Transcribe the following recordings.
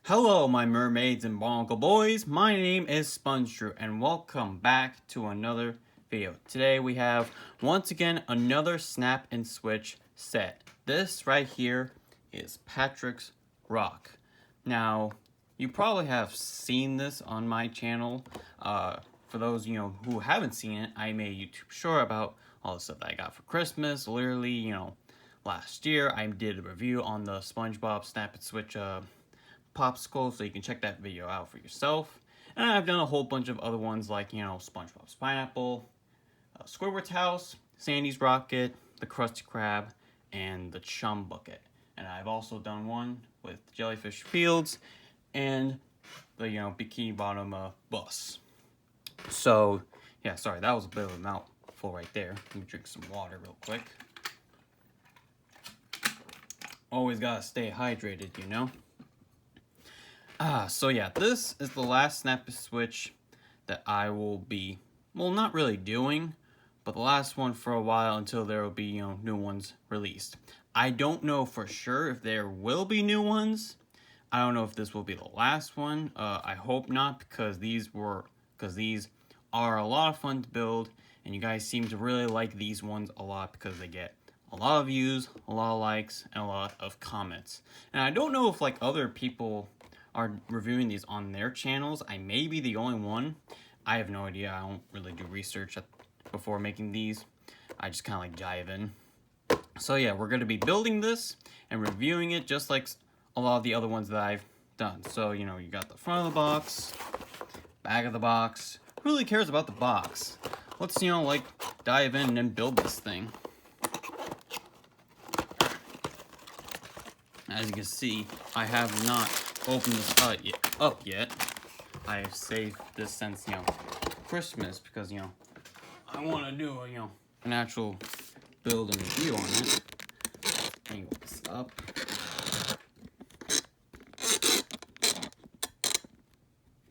Hello, my mermaids and barnacle boys. My name is SpongeDrew, and welcome back to another video. Today we have, once again, another Snap and Switch set. This right here is Patrick's Rock. Now, you probably have seen this on my channel. For those, who haven't seen it, I made a YouTube short about all the stuff that I got for Christmas. Literally, last year I did a review on the SpongeBob Snap and Switch popsicle, so you can check that video out for yourself. And I've done a whole bunch of other ones like, SpongeBob's Pineapple, Squidward's House, Sandy's Rocket, the Krusty Krab, and the Chum Bucket. And I've also done one with Jellyfish Fields and the, Bikini Bottom bus. So, yeah, sorry, that was a bit of a mouthful right there. Let me drink some water real quick. Always gotta stay hydrated, So yeah, this is the last Snap and Switch that I will be, well, not really doing, but the last one for a while until there will be, new ones released. I don't know for sure if there will be new ones. I don't know if this will be the last one. I hope not, because these are a lot of fun to build, and you guys seem to really like these ones a lot because they get a lot of views, a lot of likes, and a lot of comments. And I don't know if like other people are reviewing these on their channels. I may be the only one. I have no idea. I don't really do research before making these. I just kind of like dive in. So yeah, we're going to be building this and reviewing it just like a lot of the other ones that I've done. So, you got the front of the box, back of the box. Who really cares about the box? Let's, dive in and build this thing. As you can see, I have not opened this up yet. I have saved this since, Christmas because, I want to do, an actual build and review on it. Hang this up.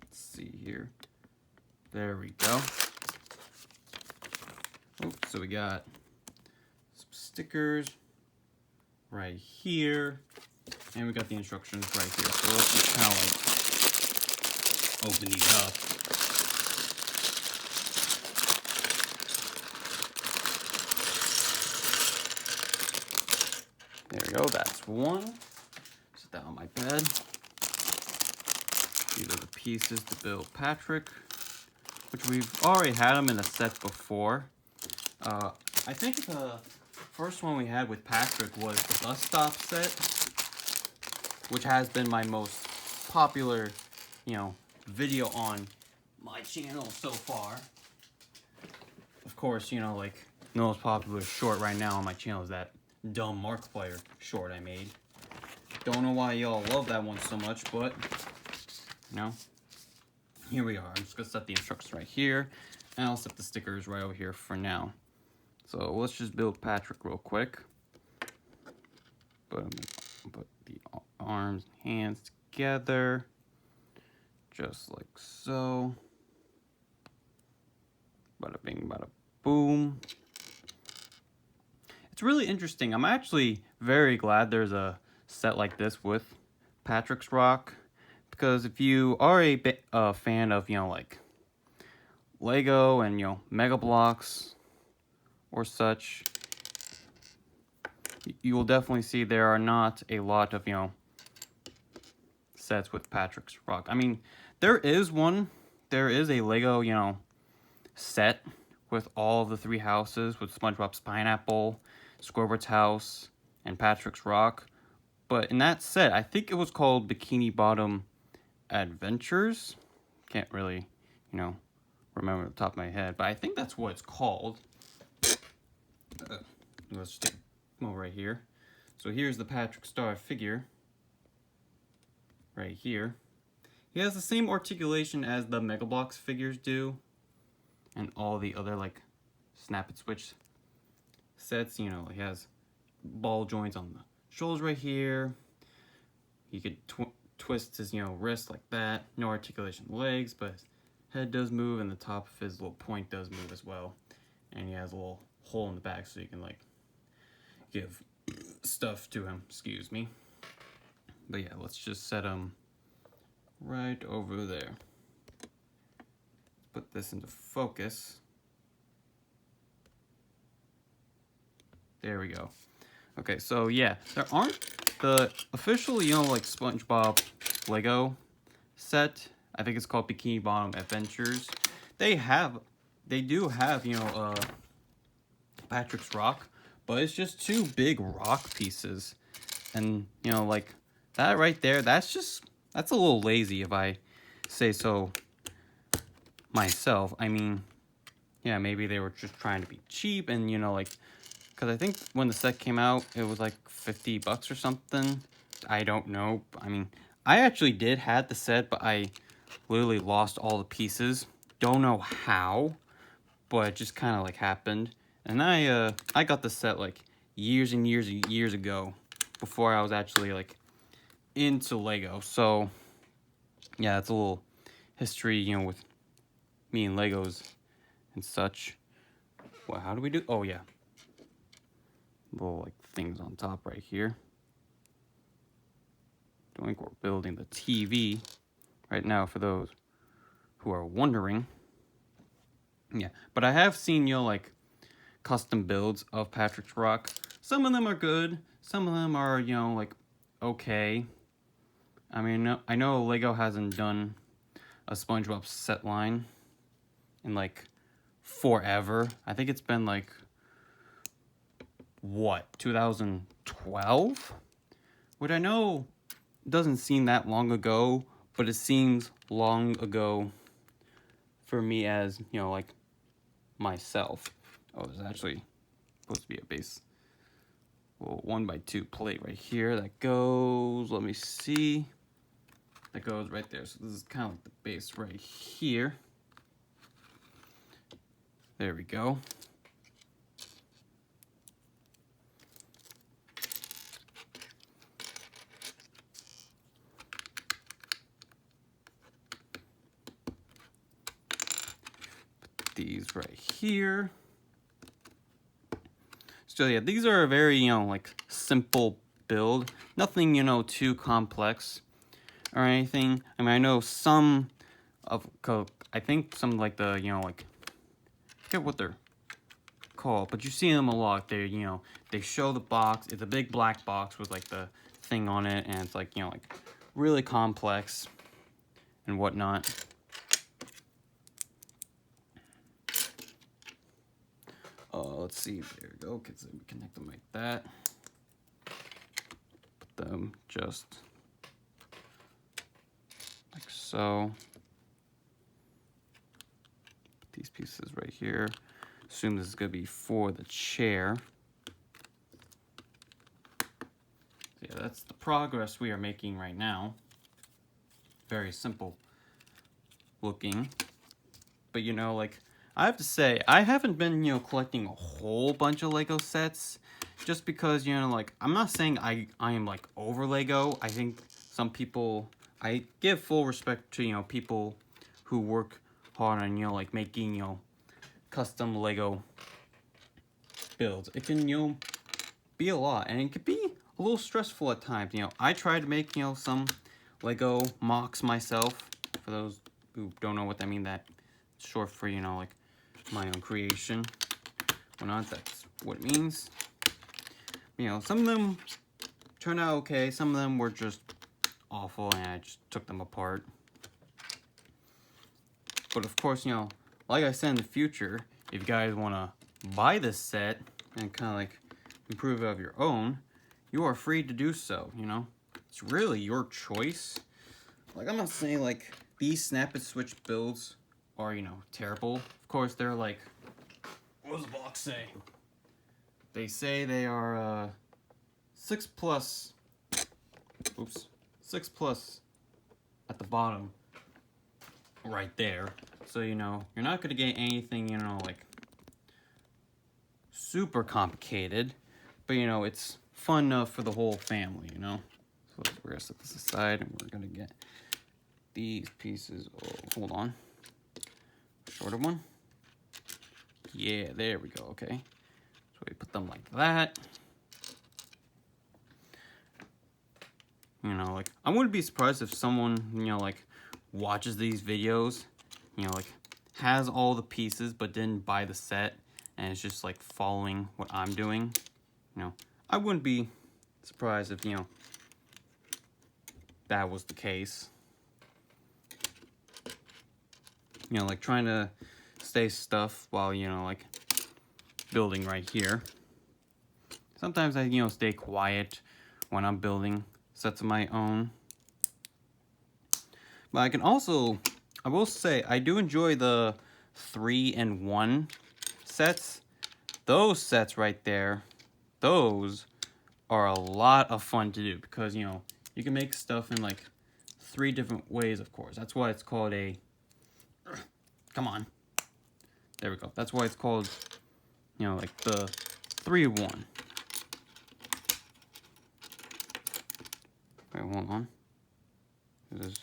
Let's see here. There we go. Oh, so we got some stickers right here. And we got the instructions right here. So let's just kind of like open these up. There we go. That's one. Set that on my bed. These are the pieces to build Patrick, which we've already had them in a set before. I think the first one we had with Patrick was the bus stop set, which has been my most popular, video on my channel so far. Of course, the most popular short right now on my channel is that dumb Markiplier short I made. Don't know why y'all love that one so much, but, here we are. I'm just gonna set the instructions right here, and I'll set the stickers right over here for now. So let's just build Patrick real quick. Put the arms and hands together, just like so. Bada bing, bada boom. It's really interesting. I'm actually very glad there's a set like this with Patrick's Rock, because if you are a fan of, like Lego and, Mega Bloks or such, you will definitely see there are not a lot of, sets with Patrick's Rock. I mean, there is a Lego, set with all of the three houses with SpongeBob's Pineapple, Squidward's House, and Patrick's Rock. But in that set, I think it was called Bikini Bottom Adventures. Can't really, remember off the top of my head, but I think that's what it's called. Let's stick them over right here. So here's the Patrick Star figure. Right here. He has the same articulation as the Mega Bloks figures do. And all the other, Snap and Switch sets. He has ball joints on the shoulders right here. He could twist his, wrist like that. No articulation in the legs, but his head does move, and the top of his little point does move as well. And he has a little hole in the back so you can, give stuff to him. Excuse me. But yeah, let's just set him right over there. Put this into focus. There we go. Okay, so yeah, there aren't the official, like SpongeBob Lego set. I think it's called Bikini Bottom Adventures. They do have, Patrick's Rock, but it's just two big rock pieces. And, like that right there, that's a little lazy if I say so myself. I mean, yeah, maybe they were just trying to be cheap and, because I think when the set came out, it was like $50 or something. I don't know. I mean, I actually did have the set, but I literally lost all the pieces. Don't know how, but it just kind of like happened. And I got the set like years and years and years ago, before I was actually like into Lego. So yeah, it's a little history, with me and Legos and such. Well, how do we do? Oh yeah, little like things on top right here. I think we're building the TV right now, for those who are wondering. Yeah, but I have seen, like custom builds of Patrick's Rock. Some of them are good. Some of them are, like okay. I mean, I know Lego hasn't done a SpongeBob set line in like forever. I think it's been like, what, 2012? Which I know doesn't seem that long ago, but it seems long ago for me as, like myself. Oh, there's actually supposed to be a base. Well, 1x2 plate right here that goes, let me see. That goes right there. So this is kind of like the base right here. There we go. Put these right here. So yeah, these are a very, like simple build. Nothing, too complex or anything. I mean, I know some of, I think some like the, like, I forget what they're called, but you see them a lot. They, they show the box. It's a big black box with like the thing on it, and it's like, like really complex and whatnot. Let's see. There we go. Connect them like that. Put them just like so. Put these pieces right here. Assume this is going to be for the chair. Yeah, that's the progress we are making right now. Very simple looking. But, like, I have to say, I haven't been, collecting a whole bunch of Lego sets. Just because, like, I'm not saying I am, like, over Lego. I think some people, I give full respect to, people who work hard on, like, making, custom Lego builds. It can, be a lot. And it could be a little stressful at times. I try to make, some Lego mocks myself. For those who don't know what that means, that's short for, like, my own creation. Well, not that's what it means. Some of them turned out okay. Some of them were just awful, and I just took them apart. But of course, like I said, in the future, if you guys want to buy this set and kind of like improve it of your own, you are free to do so. It's really your choice. Like, I'm not saying like these Snap Switch builds are, terrible. Of course, they're like, what does the box say? They say they are 6+. Oops, 6+ at the bottom, right there. So you're not gonna get anything, like super complicated, but it's fun enough for the whole family. So we're gonna set this aside, and we're gonna get these pieces. Oh, hold on. Shorter one. Yeah, there we go. Okay, so we put them like that. You know, like, I wouldn't be surprised if someone, you know, like, watches these videos, you know, like, has all the pieces but didn't buy the set and it's just, like, following what I'm doing. You know, I wouldn't be surprised if, you know, that was the case. You know, like, trying to stay stuff while, you know, like, building right here. Sometimes I, you know, stay quiet when I'm building sets of my own. But I can also, I will say, I do enjoy the 3-in-1 sets. Those sets right there, those are a lot of fun to do because, you know, you can make stuff in like 3 different ways, of course. That's why it's called a, come on. There we go. That's why it's called, you know, like the 3-in-1. Wait, hold on. This is...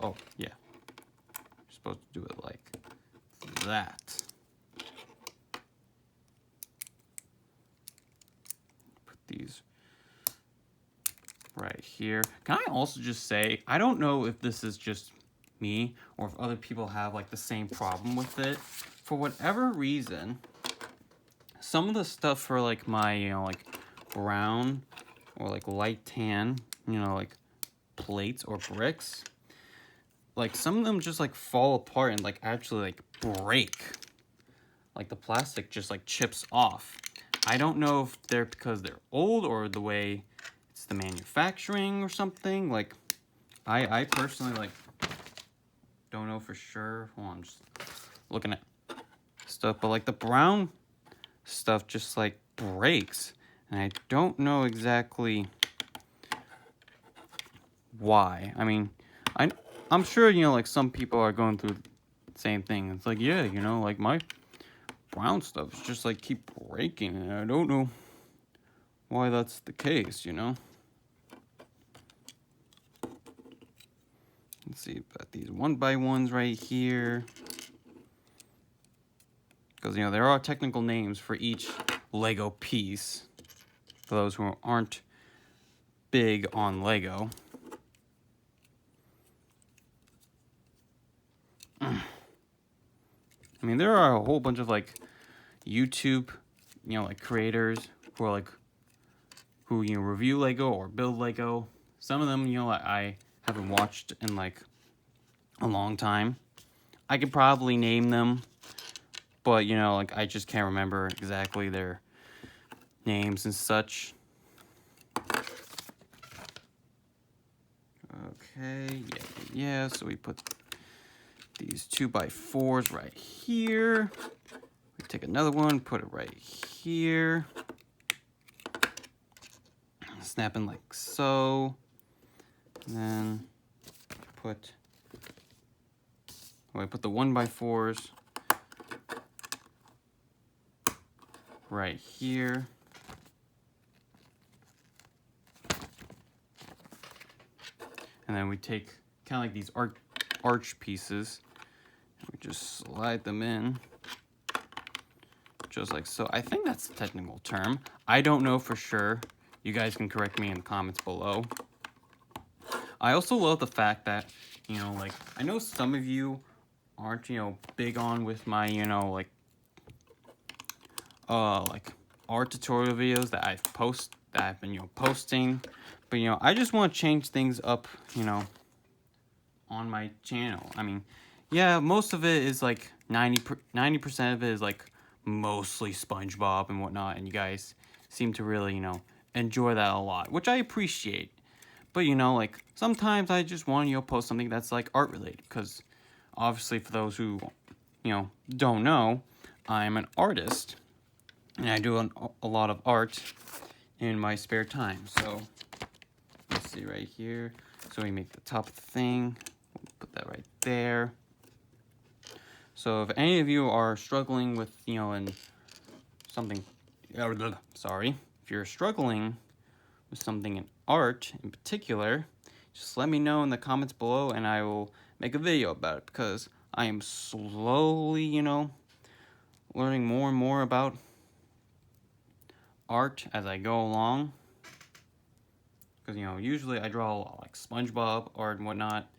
Oh, yeah. You're supposed to do it like that. Put these right here. Can I also just say, I don't know if this is just me or if other people have like the same problem with it. For whatever reason, some of the stuff for like my, you know, like brown or like light tan, you know, like plates or bricks, like some of them just like fall apart and like actually like break. Like the plastic just like chips off. I don't know if they're because they're old or the way it's the manufacturing or something. Like I personally like don't know for sure. Hold on, I'm just looking at stuff, but like the brown stuff just like breaks and I don't know exactly why. I mean, I'm sure, you know, like some people are going through the same thing. It's like, yeah, you know, like my brown stuff's just like keep breaking and I don't know why that's the case, you know. Let's see, got these 1x1s right here. Because, you know, there are technical names for each Lego piece. For those who aren't big on Lego. I mean, there are a whole bunch of, like, YouTube, you know, like, creators who are, like, who, you know, review Lego or build Lego. Some of them, you know, I haven't watched in, like, a long time. I could probably name them, but, you know, like, I just can't remember exactly their names and such. Okay, yeah, so we put these 2x4s right here. We take another one, put it right here. Snap in like so. And then put the 1x4s right here. And then we take kind of like these arch pieces. And we just slide them in. Just like so. I think that's the technical term. I don't know for sure. You guys can correct me in the comments below. I also love the fact that, you know, like, I know some of you aren't, you know, big on with my, you know, like art tutorial videos that I've been, you know, posting. But, you know, I just want to change things up, you know, on my channel. I mean, yeah, most of it is like 90% of it is like mostly SpongeBob and whatnot, and you guys seem to really, you know, enjoy that a lot, which I appreciate. But, you know, like, sometimes I just want to, you know, post something that's like art related, because obviously for those who, you know, don't know, I'm an artist, and I do a lot of art in my spare time. So let's see right here. So we make the top of the thing, we'll put that right there. So if any of you are struggling with, you know, in something, sorry, if you're struggling with something in art in particular, just let me know in the comments below and I will make a video about it, because I am slowly, you know, learning more and more about art as I go along. Because, you know, usually I draw a lot like SpongeBob art and whatnot.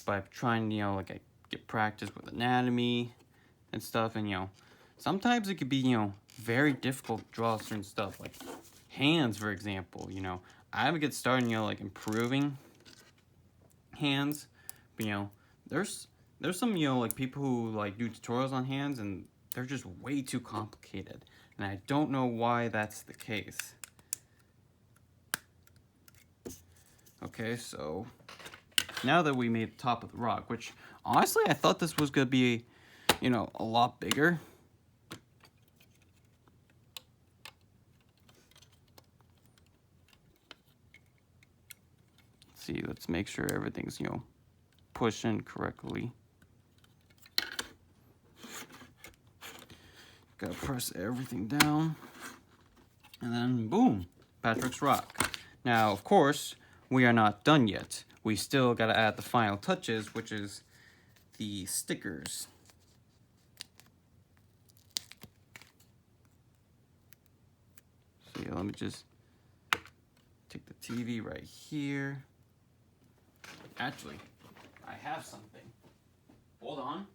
But I'm trying, you know, like I get practice with anatomy and stuff. And, you know, sometimes it could be, you know, very difficult to draw certain stuff. Like hands, for example, you know. I haven't get started, you know, like improving hands. But, you know, there's some, you know, like people who like do tutorials on hands and they're just way too complicated. And I don't know why that's the case. Okay, so now that we made the top of the rock, which honestly I thought this was gonna be, you know, a lot bigger. Let's see, let's make sure everything's, you know, pushing correctly. Gotta press everything down. And then boom, Patrick's rock. Now, of course, we are not done yet. We still gotta add the final touches, which is the stickers. So yeah, let me just take the TV right here. Actually, I have something. Hold on.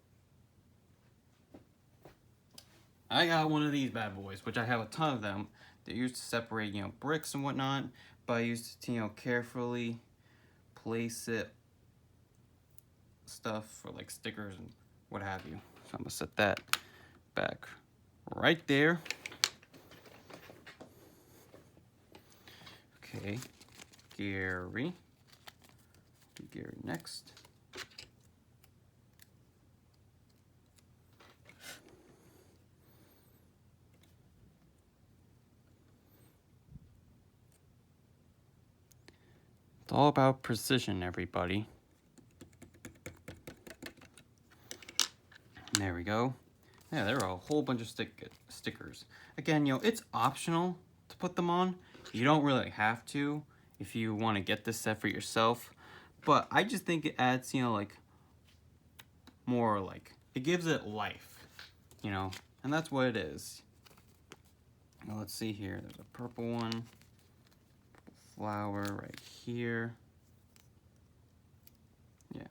I got one of these bad boys, which I have a ton of them. They're used to separate, you know, bricks and whatnot, but I used to, you know, carefully place it stuff for like stickers and what have you. So I'm gonna set that back right there. Okay, Gary next. It's all about precision, everybody. There we go. Yeah, there are a whole bunch of stickers. Again, you know, it's optional to put them on. You don't really have to if you want to get this set for yourself. But I just think it adds, you know, like, more, like, it gives it life, you know? And that's what it is. Now, let's see here. There's a purple one. Flower right here. Yeah.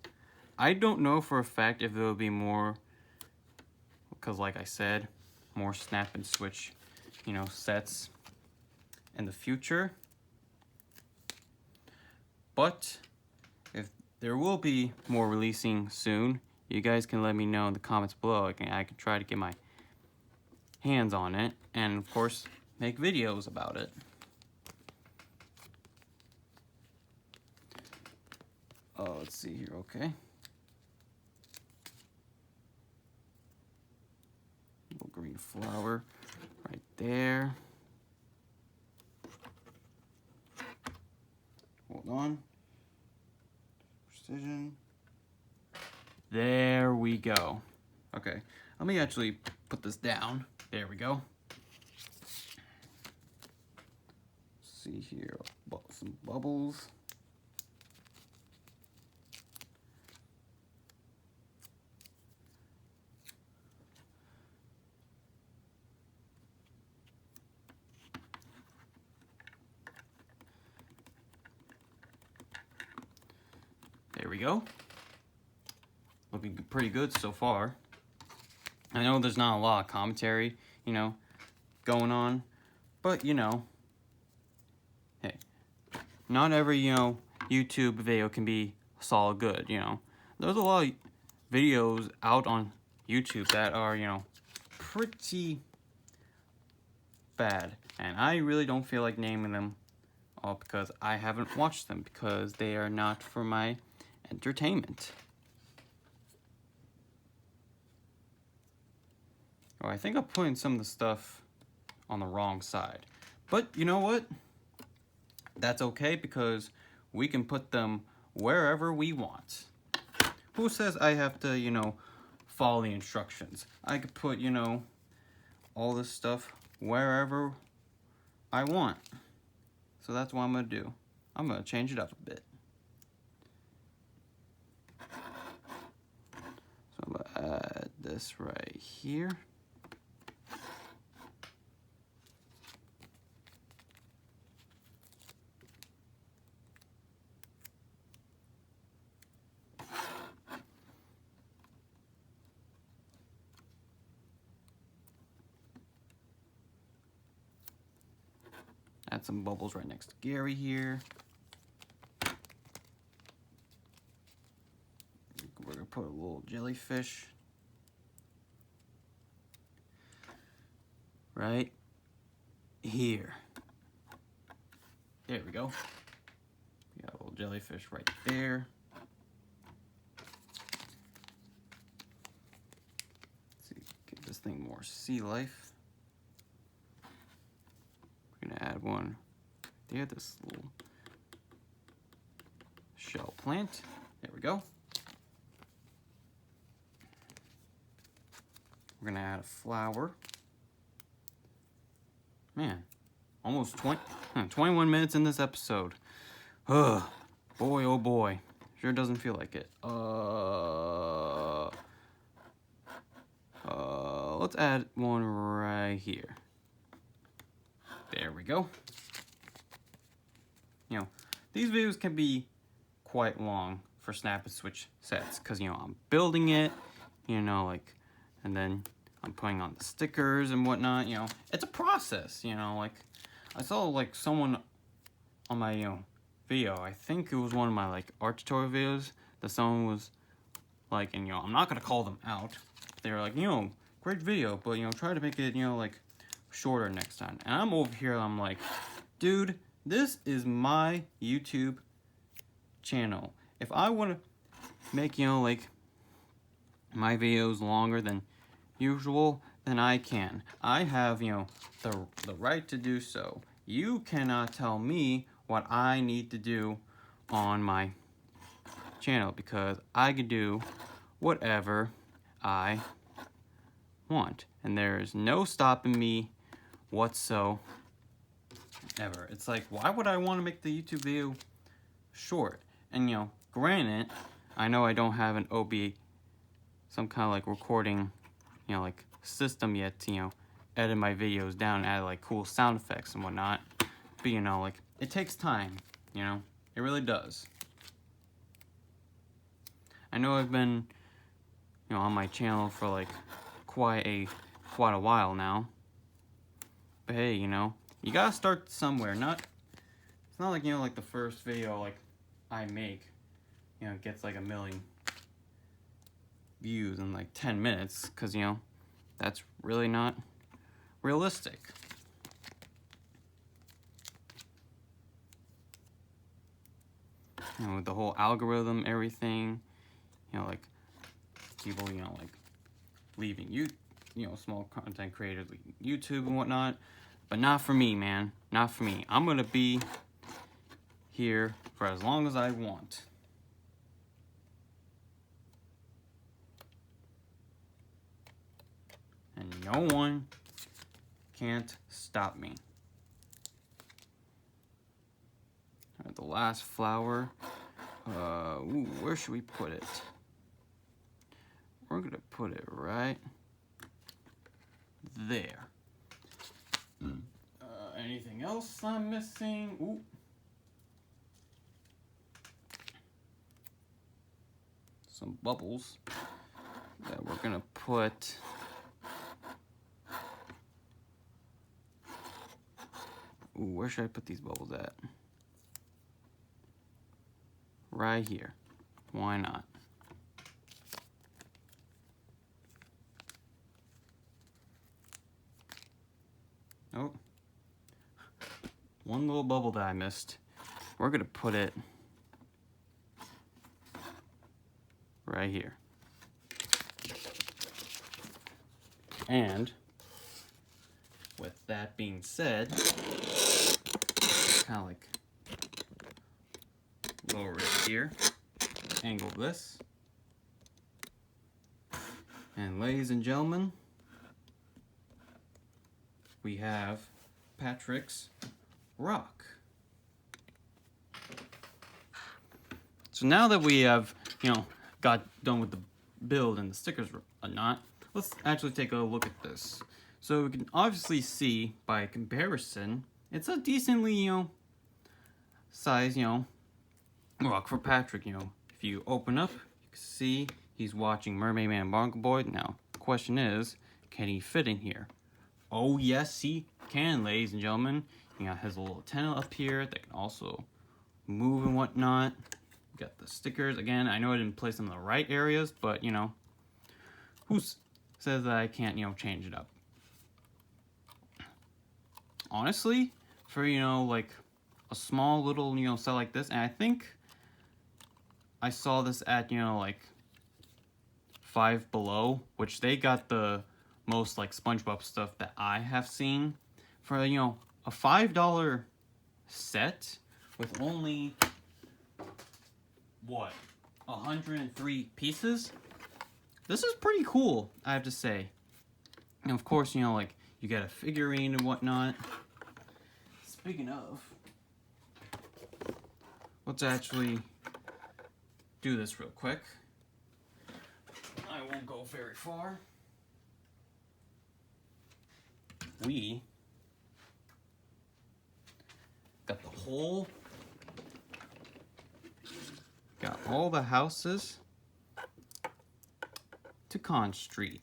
I don't know for a fact if there will be more, because like I said, more Snap and Switch, you know, sets in the future. But if there will be more releasing soon, you guys can let me know in the comments below. I can try to get my hands on it and of course make videos about it. Oh, let's see here, okay. Little green flower right there. Hold on. Precision. There we go. Okay, let me actually put this down. There we go. See here, some bubbles. There we go. Looking pretty good so far. I know there's not a lot of commentary, you know, going on, but you know, hey, not every, you know, YouTube video can be solid good, you know. There's a lot of videos out on YouTube that are, you know, pretty bad, and I really don't feel like naming them all because I haven't watched them because they are not for my entertainment. Oh, I think I'm putting some of the stuff on the wrong side. But you know what? That's okay because we can put them wherever we want. Who says I have to, you know, follow the instructions? I could put, you know, all this stuff wherever I want. So that's what I'm gonna do. I'm gonna change it up a bit. So I'm gonna add this right here. add some bubbles right next to Gary here. We're gonna put a little jellyfish right here. There we go. We got a little jellyfish right there. Let's see, give this thing more sea life. We're gonna add one there, this little shell plant. There we go. We're gonna add a flower. Man, almost 21 minutes in this episode. Ugh, boy, oh boy. Sure doesn't feel like it. Let's add one right here. There we go. You know, these videos can be quite long for Snap and Switch sets, because, you know, I'm building it, you know, like, and then I'm putting on the stickers and whatnot, you know. It's a process, you know, like, I saw, like, someone on my, you know, video, I think it was one of my, like, art tutorial videos, that someone was, like, and, you know, I'm not gonna call them out. They were like, you know, great video, but, you know, try to make it, you know, like, shorter next time. And I'm over here, I'm like, dude, this is my YouTube channel. If I want to make, you know, like, my videos longer than usual, then I can. I have, you know, the right to do so. You cannot tell me what I need to do on my channel, because I can do whatever I want, and there is no stopping me whatsoever. It's like, why would I want to make the YouTube video short? And, you know, granted, I know I don't have an OB, some kind of like recording, you know, like system yet to, you know, edit my videos down and add like cool sound effects and whatnot. But, you know, like, it takes time, you know, it really does. I know I've been, you know, on my channel for like quite a while now. But hey, you know, you gotta start somewhere. It's not like, you know, like the first video like I make, you know, gets like 1 million views in like 10 minutes, because, you know, that's really not realistic. You know, with the whole algorithm, everything, you know, like people, you know, like leaving you know, small content creators leaving YouTube and whatnot, but not for me, man, not for me. I'm gonna be here for as long as I want. And no one can't stop me. All right, the last flower. Ooh, where should we put it? We're gonna put it right there. Anything else I'm missing? Ooh. Some bubbles that we're gonna put where should I put these bubbles at? Right here. Why not? Oh. One little bubble that I missed. We're gonna put it right here. And with that being said, kind of like lower it here, angle this, and ladies and gentlemen, we have Patrick's rock. So now that we have, you know, got done with the build and the stickers or not, let's actually take a look at this. So we can obviously see by comparison, it's a decently, you know, size, you know, rock for Patrick. You know, if you open up, you can see he's watching Mermaid Man and Barnacle Boy. Now, the question is, can he fit in here? Oh yes, he can, ladies and gentlemen. You got his little antenna up here that can also move and whatnot. You got the stickers. Again, I know I didn't place them in the right areas, but you know, who says that I can't, you know, change it up? Honestly, for, you know, like a small little, you know, set like this, and I think I saw this at, you know, like Five Below, which they got the most like SpongeBob stuff that I have seen. For, you know, a $5 set with only what, 103 pieces, this is pretty cool, I have to say. And of course, you know, like you get a figurine and whatnot. Speaking of, let's actually do this real quick. I won't go very far. We got the whole, got all the houses to Con Street.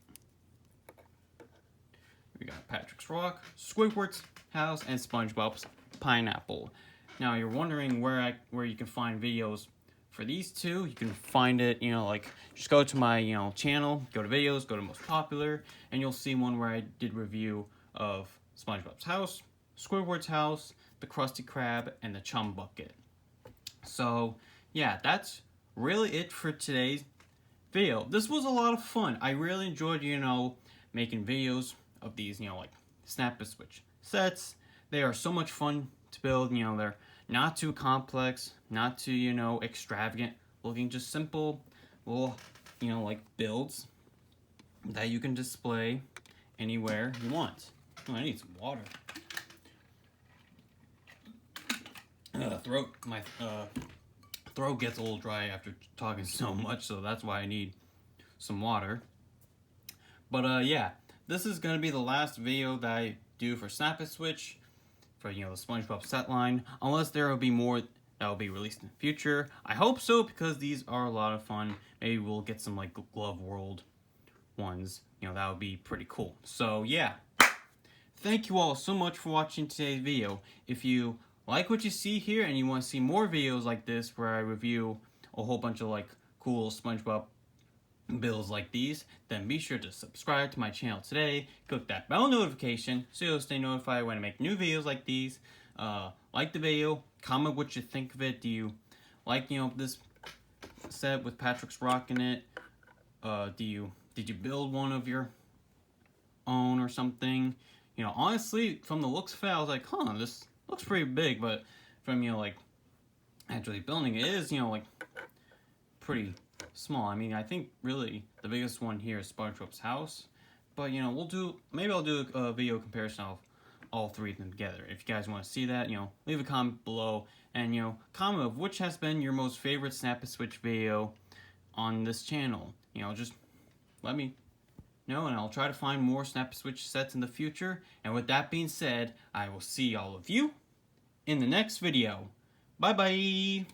We got Patrick's Rock, Squidward's house, and SpongeBob's Pineapple. Now you're wondering where you can find videos for these two. You can find it, you know, like just go to my, you know, channel, go to videos, go to most popular, and you'll see one where I did review of SpongeBob's house, Squidward's house, the Krusty Krab, and the Chum Bucket. So yeah, that's really it for today's video. This was a lot of fun. I really enjoyed, you know, making videos of these, you know, like Snap Switch sets. They are so much fun to build. You know, they're not too complex, not too, you know, extravagant looking, just simple little, you know, like builds that you can display anywhere you want. Oh, I need some water. My throat gets a little dry after talking so much, so that's why I need some water. But yeah, this is gonna be the last video that I do for Snap Switch, for, you know, the SpongeBob set line, unless there will be more that will be released in the future. I hope so, because these are a lot of fun. Maybe we'll get some like Glove World ones, you know, that would be pretty cool. So yeah, thank you all so much for watching today's video. If you like what you see here and you want to see more videos like this where I review a whole bunch of like cool SpongeBob builds like these, then be sure to subscribe to my channel today. Click that bell notification so you'll stay notified when I make new videos like these. Like the video, comment what you think of it. Do you like, you know, this set with Patrick's Rock in it? Did you build one of your own or something? You know, honestly, from the looks of it, I was like, huh, this looks pretty big, but from, you know, like actually building it is, you know, like pretty small. I mean, I think really the biggest one here is SpongeBob's house, but you know, maybe I'll do a video comparison of all three of them together. If you guys want to see that, you know, leave a comment below, and you know, comment of which has been your most favorite Snap Switch video on this channel. You know, just let me know, and I'll try to find more Snap Switch sets in the future. And with that being said, I will see all of you in the next video. Bye bye.